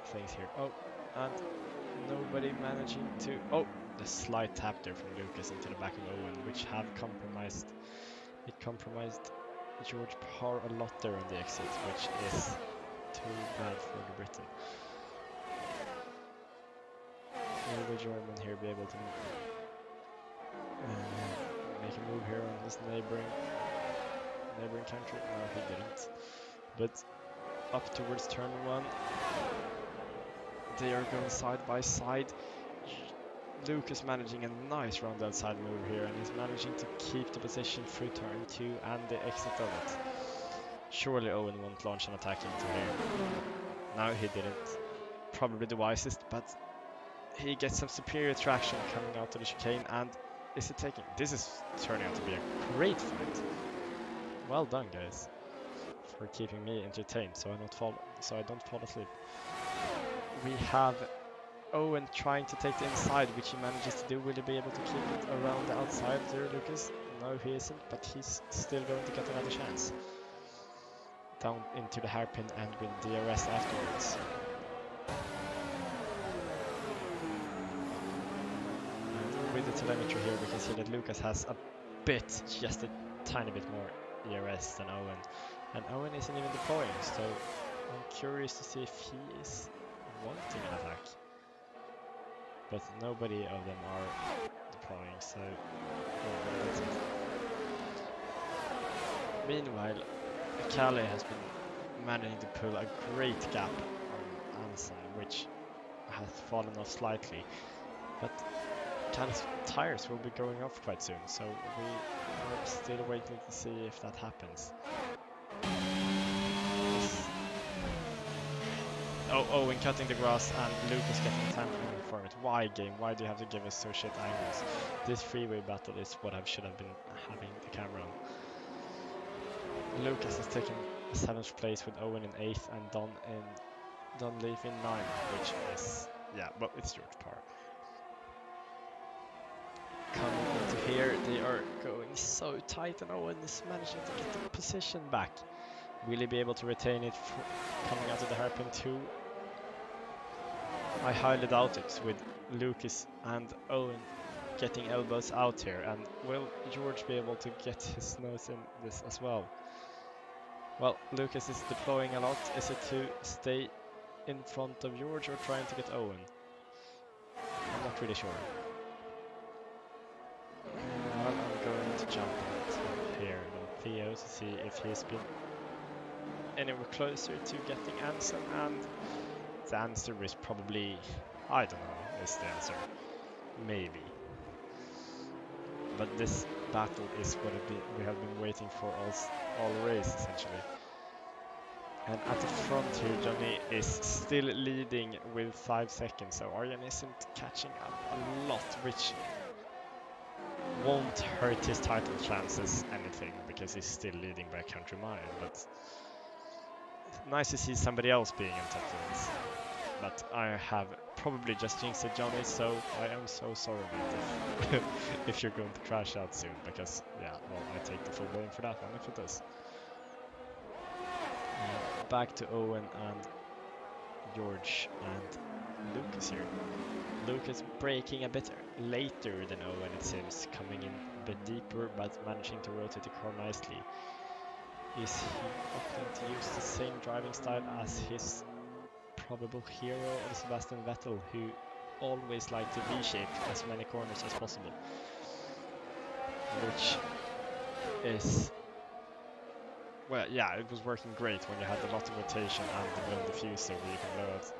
things here. Oh, and nobody managing to... Oh, the slight tap there from Lucas into the back of Owen, which have compromised... It compromised George Parr a lot there on the exit, which is too bad for the Britain. Will the German here be able to make a move here on his neighboring country? No, he didn't. But up towards turn 1, they are going side by side. Lucas managing a nice round outside move here, and he's managing to keep the position through turn 2 and the exit of it. Surely Owen won't launch an attack into here. No, he didn't. Probably the wisest, but he gets some superior traction coming out of the chicane, and is it taking... This is turning out to be a great fight. Well done, guys, for keeping me entertained so I don't fall asleep. We have Owen trying to take the inside, which he manages to do. Will he be able to keep it around the outside there, Lucas? No, he isn't, but he's still going to get another chance. Down into the hairpin and with DRS afterwards. And with the telemetry here, we can see that Lucas has a bit, just a tiny bit more DRS than Owen. And Owen isn't even deploying, so I'm curious to see if he is wanting an attack. But nobody of them are deploying, so well, that's it. Meanwhile, Kali has been managing to pull a great gap on Anson, which has fallen off slightly. But Kali's tires will be going off quite soon, so we are still waiting to see if that happens. Oh, Owen cutting the grass and Lucas getting time for it. Why, game? Why do you have to give us so shit angles? This freeway battle is what I should have been having the camera on. Lucas is taking 7th place with Owen in 8th and Don Leaf in 9th, which is, yeah, well, it's George Parr. Coming into here, they are going so tight and Owen is managing to get the position back. Will he be able to retain it coming out of the hairpin too? I highly doubt it, with Lucas and Owen getting elbows out here, and will George be able to get his nose in this as well? Well, Lucas is deploying a lot. Is it to stay in front of George or trying to get Owen? I'm not really sure. Well, I'm going to jump in here on Theo to see if he's been anywhere closer to getting Anson, and the answer is probably, I don't know, is the answer. Maybe. But this battle is what we have been waiting for all race, essentially. And at the front here, Johnny is still leading with 5 seconds, so Arjan isn't catching up a lot, which won't hurt his title chances anything, because he's still leading by a country mile, but nice to see somebody else being in top points. But I have probably just jinxed it, Johnny, so I am so sorry about it if you're going to crash out soon, because, yeah, well, I take the full blame for that one if it does. Back to Owen and George and Lucas here. Lucas braking a bit later than Owen, it seems, coming in a bit deeper but managing to rotate the car nicely. Is he opting to use the same driving style as his probable hero of Sebastian Vettel, who always liked to V-shape as many corners as possible? Which is, well, yeah, it was working great when you had a lot of rotation and the wind diffuser where you can blow out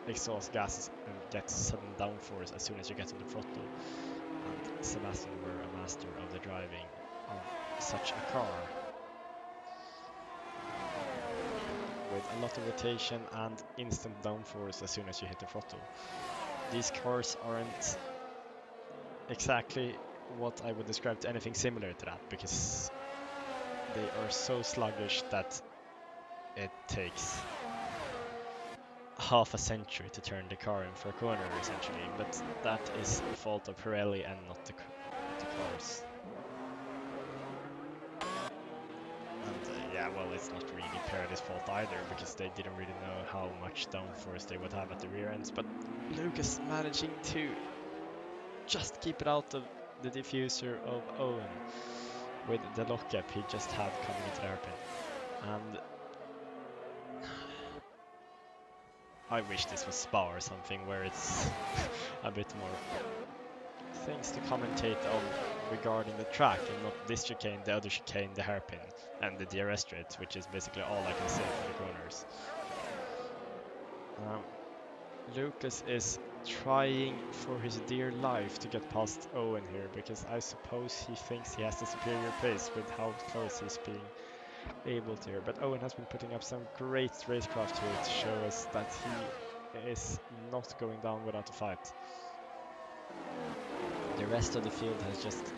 exhaust gases and get sudden downforce as soon as you get on the throttle. And Sebastian were a master of the driving of such a car, with a lot of rotation and instant downforce as soon as you hit the throttle. These cars aren't exactly what I would describe to anything similar to that, because they are so sluggish that it takes half a century to turn the car in for a corner, essentially, but that is the fault of Pirelli and not the cars. And yeah, well, it's not really Pirelli's fault either, because they didn't really know how much downforce they would have at the rear ends, but Lucas managing to just keep it out of the diffuser of Owen with the lockup he just had coming into the hairpin. And I wish this was Spa or something, where it's a bit more things to commentate on regarding the track, and not this chicane, the other chicane, the hairpin, and the DRS straight, which is basically all I can say for the corners. Lucas is trying for his dear life to get past Owen here, because I suppose he thinks he has the superior pace with how close he's being able to here. But Owen has been putting up some great racecraft here to show us that he is not going down without a fight. The rest of the field has just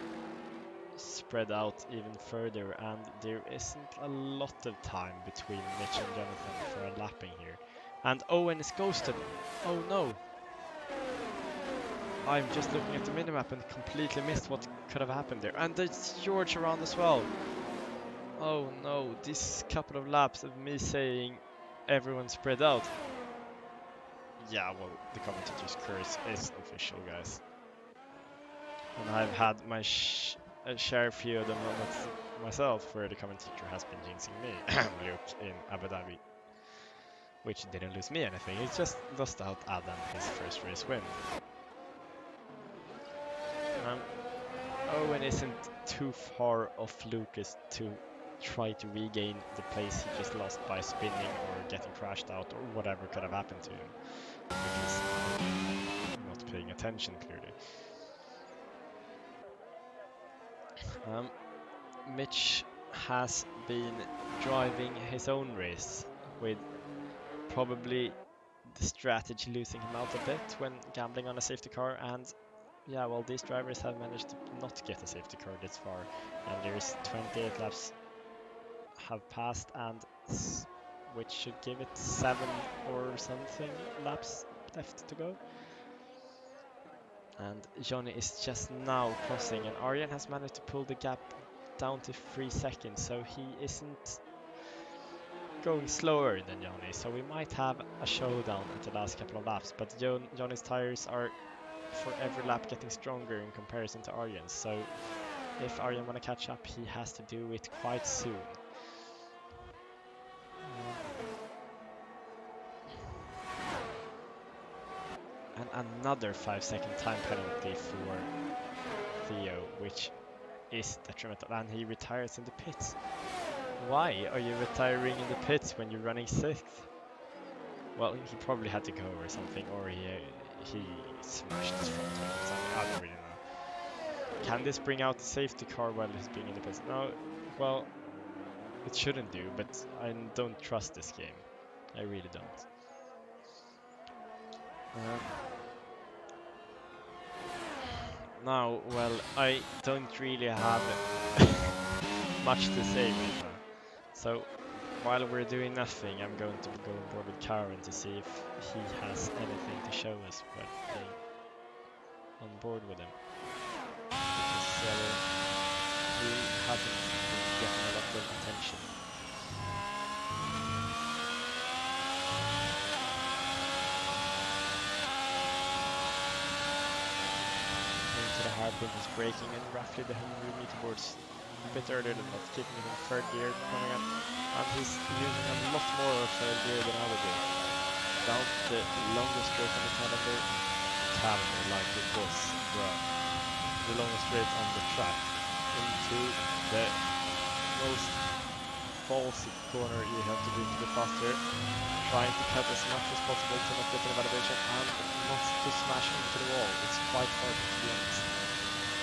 spread out even further, and there isn't a lot of time between Mitch and Jonathan for a lapping here. And Owen is ghosted. Oh no! I'm just looking at the minimap and completely missed what could have happened there. And there's George around as well. Oh no, this couple of laps of me saying everyone spread out. Yeah, well, the commentator's curse is official, guys. And I've had my share few of the moments myself where the commentator has been jinxing me, Luke, in Abu Dhabi. which didn't lose me anything. It just lost out Adam his first race win. Um, Owen isn't too far off Lucas to try to regain the place he just lost by spinning or getting crashed out or whatever could have happened to him because not paying attention clearly. Mitch has been driving his own race with probably the strategy losing him out a bit when gambling on a safety car, and yeah, well, these drivers have managed to not get a safety car this far, and there's 28 laps have passed, and which should give it 7 or something laps left to go. And Johnny is just now crossing, and Arjen has managed to pull the gap down to 3 seconds, so he isn't going slower than Johnny, so we might have a showdown at the last couple of laps, but Johnny's tires are for every lap getting stronger in comparison to Arjen's, so if Arjen want to catch up, he has to do it quite soon. And another 5-second time penalty for Theo, which is detrimental, and he retires in the pits. Why are you retiring in the pits when you're running 6th? Well, he probably had to go or something, or he smashed his front wing or something. I don't really know. Can this bring out the safety car while he's being in the pits? No, well, it shouldn't do, but I don't trust this game. I really don't. Now, well, I don't really have much to say right now. So, while we're doing nothing, I'm going to go on board with Karen to see if he has anything to show us while being on board with him. Because he hasn't been getting a lot of attention. Into the hairpin is braking in roughly the 100-meter boards. A bit earlier than that, keeping it in 3rd gear coming up, and he's using a lot more of 3rd gear than I would do. Down the longest straight on the calendar like it was, the longest straight on the track, into the most ballsy corner you have to do to be faster, trying to cut as much as possible to not get an elevation and not to smash into the wall. It's quite hard to be honest.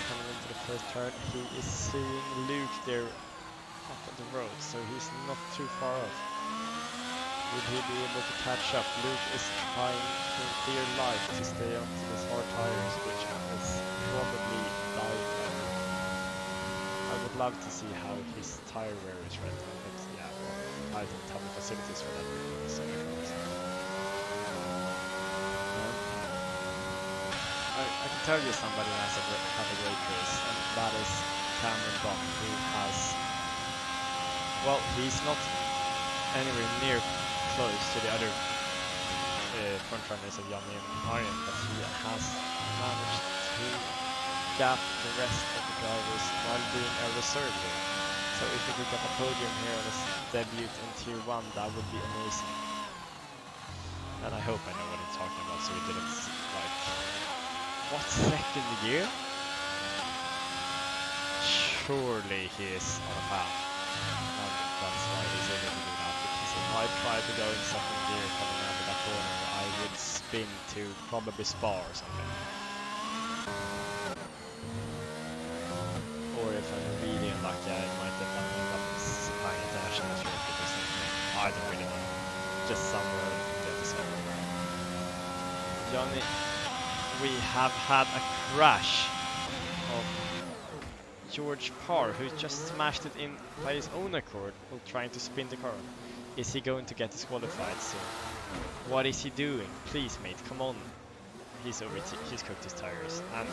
Coming into the first turn, he is seeing Luke there up on the road, so he's not too far off. Will he be able to catch up? Luke is trying for dear life to stay on to his hard tires, which is probably dying. I would love to see how his tire wear is right now, but yeah, well, I don't have the facilities for that really, so I can't. I can tell you somebody has had a great race, and that is Cameron Bond, who has, well, he's not anywhere near close to the other frontrunners of Yanni and Arjen, but he has managed to gap the rest of the drivers while being a reserve here. So if he could get a podium here on his debut in Tier 1, that would be amazing. And I hope I know what he's talking about, so he didn't, like, what, 2nd gear? Surely he is on a path. And that's why he's able to do that, because if I try to go in 2nd gear coming out of that corner, I would spin to probably Spa or something. Or if I'm really unlucky, I might end up in my international circuit or something. I don't really know. Just somewhere in the other side. Johnny, we have had a crash of George Parr, who just smashed it in by his own accord while trying to spin the car. Is he going to get disqualified soon? What is he doing? Please, mate, come on. He's cooked his tires, and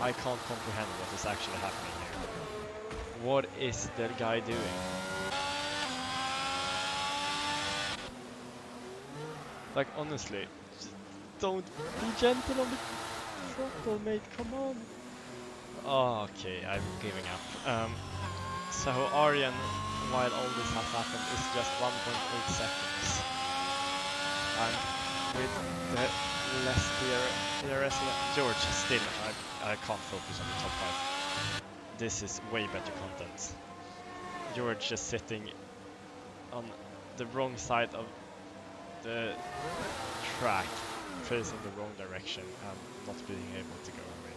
I can't comprehend what is actually happening here. What is that guy doing? Like, honestly, just don't be gentle on the throttle, mate, come on. Oh, okay, I'm giving up. So Arjen while all this has happened is just 1.8 seconds. And with the less DRS, George still, I can't focus on the top 5. This is way better content. George just sitting on the wrong side of the track, facing the wrong direction and not being able to go away.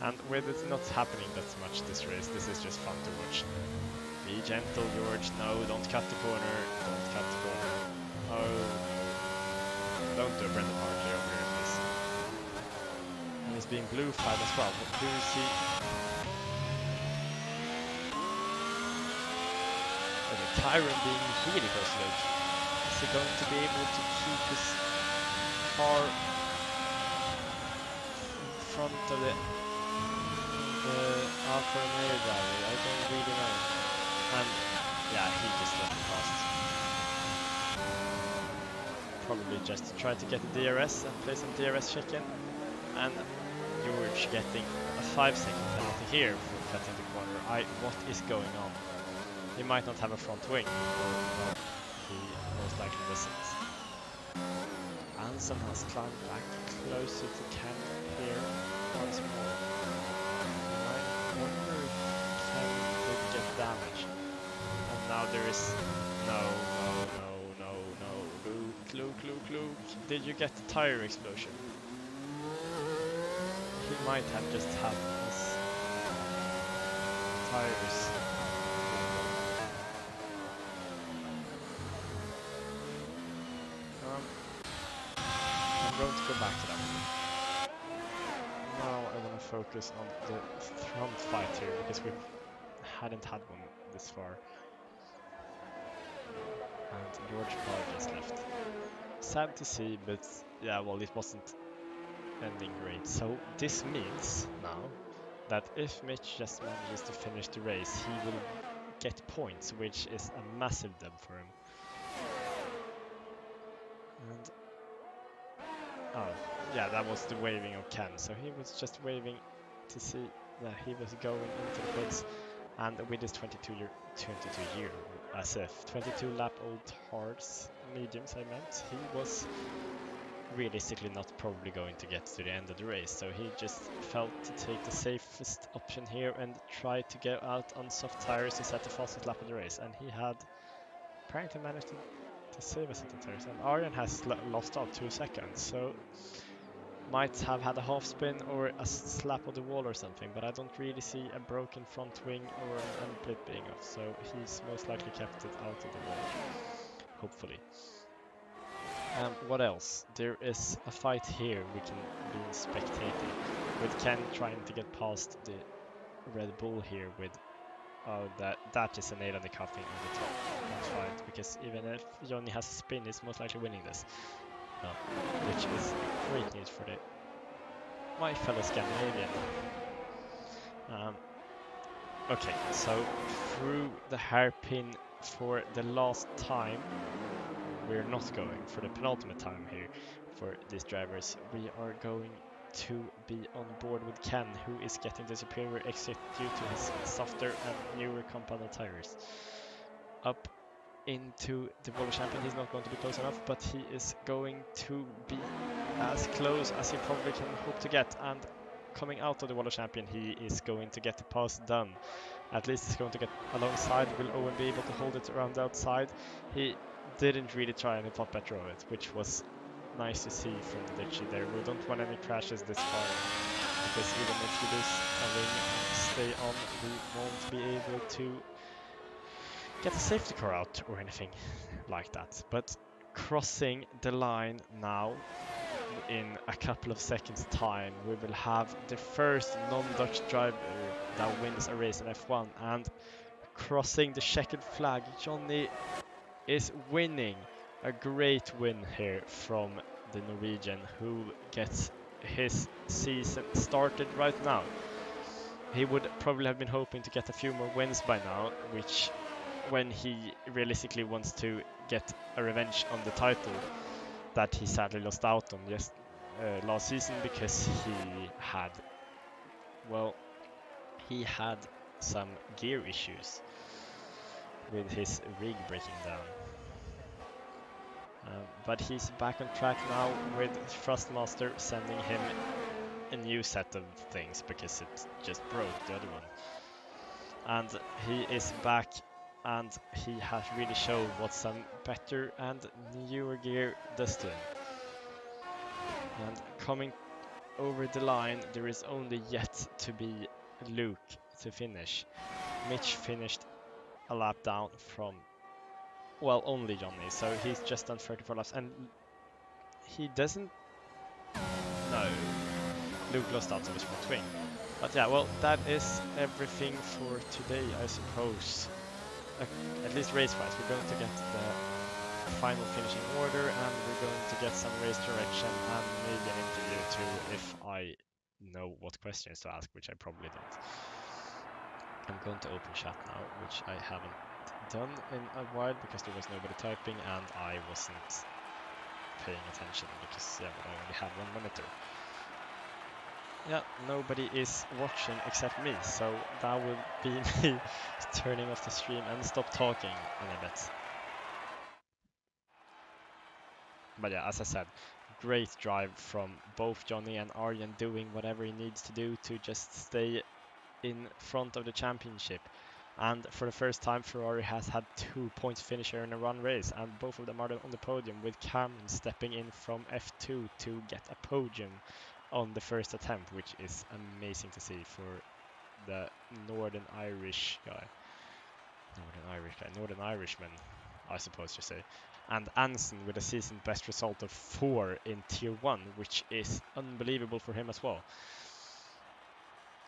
And with it not happening that much this race, this is just fun to watch. Be gentle, George. No, don't cut the corner. Don't cut the corner. Oh, don't do a Brendan Hartley over here, please. And he's being blue flagged as well. What do you see? Okay, Tyron being really close to Luke. Is he going to be able to keep his car in front of the Alfa Romeo driver? I don't really know. And yeah, he just left the past. Probably just to try to get the DRS and play some DRS chicken. And George getting a 5-second penalty here for cutting the corner. What is going on? He might not have a front wing, or well, he most likely doesn't. Anson has climbed back closer to Ken here once more. I wonder if Ken did get damaged. And now there is no. Luke. Did you get the tire explosion? He might have just had his tires. I'm going to go back to that one. Now I want to focus on the front fight here because we hadn't had one this far. And George Carr just left. Sad to see, but yeah, well, it wasn't ending great. So this means now that if Mitch just manages to finish the race, he will get points, which is a massive dub for him. And oh, yeah, that was the waving of Ken. So he was just waving to see that he was going into the pits. And with his 22 year SF, 22 lap old hards, mediums I meant, he was realistically not probably going to get to the end of the race. So he just felt to take the safest option here and try to get out on soft tires to set the fastest lap of the race. And he had apparently managed to save a set of tires. And Arjen has lost out 2 seconds. So might have had a half spin or a slap of the wall or something, but I don't really see a broken front wing or an end plate being off, so he's most likely kept it out of the wall, hopefully. What else? There is a fight here we can be spectating, with Ken trying to get past the Red Bull here with, oh, that is a nail on the coffin on the top fight, because even if Johnny has a spin, he's most likely winning this. Which is great news for my fellow Scandinavian. Okay, so through the hairpin for the last time, we're not going for the penultimate time here for these drivers. We are going to be on board with Ken, who is getting the superior exit due to his softer and newer compounded tires. Up into the World Champion, he's not going to be close enough, but he is going to be as close as he probably can hope to get. And coming out of the World Champion, he is going to get the pass done. At least he's going to get alongside. Will Owen be able to hold it around the outside? He didn't really try, and he thought better of it, which was nice to see from the Ditchy there. We don't want any crashes this far, because even if we lose a wing and stay on, we won't be able to get a safety car out or anything like that. But crossing the line now, in a couple of seconds time, we will have the first non-Dutch driver that wins a race in F1, and crossing the checkered flag, Johnny is winning. A great win here from the Norwegian, who gets his season started right now. He would probably have been hoping to get a few more wins by now, which, when he realistically wants to get a revenge on the title that he sadly lost out on last season, because he had some gear issues. with his rig breaking down. But he's back on track now with Thrustmaster sending him a new set of things because it just broke the other one. And he is back, and he has really showed what some better and newer gear does to him. And coming over the line, there is only yet to be Luke to finish. Mitch finished a lap down from, well, only Johnny, so he's just done 34 laps, and he doesn't. No, Luke lost out on his front wing. But yeah, well, that is everything for today, I suppose. At least race-wise, we're going to get the final finishing order, and we're going to get some race direction and maybe an interview too if I know what questions to ask, which I probably don't. I'm going to open chat now, which I haven't done in a while because there was nobody typing and I wasn't paying attention because yeah, but I only have one monitor. Yeah, nobody is watching except me, so that will be me turning off the stream and stop talking in a bit. But yeah, as I said, great drive from both Johnny and Arjen doing whatever he needs to do to just stay in front of the championship. And for the first time, Ferrari has had 2 points finisher in a run race, and both of them are on the podium, with Cameron stepping in from F2 to get a podium on the first attempt, which is amazing to see for the Northern Northern Irishman, I suppose you say. And Anson with a season best result of 4 in Tier 1, which is unbelievable for him as well.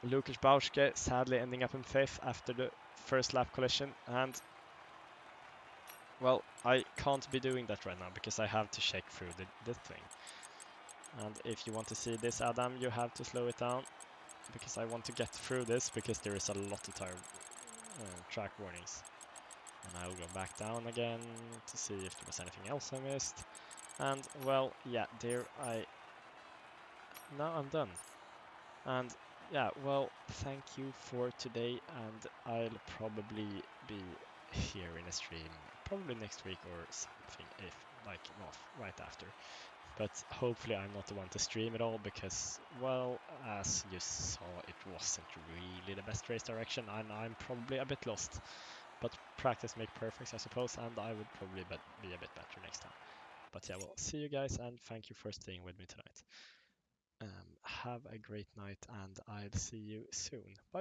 Lukas Bauschke sadly ending up in 5th after the first lap collision, and well, I can't be doing that right now because I have to check through the thing. And if you want to see this, Adam, you have to slow it down because I want to get through this because there is a lot of track warnings. And I'll go back down again to see if there was anything else I missed. And well, yeah, now I'm done. And yeah, well, thank you for today, and I'll probably be here in a stream probably next week or something, if like not right after. But hopefully I'm not the one to stream it all because, well, as you saw, it wasn't really the best race direction, and I'm probably a bit lost. But practice makes perfect, I suppose, and I would probably be a bit better next time. But yeah, well, see you guys, and thank you for staying with me tonight. Have a great night, and I'll see you soon. Bye.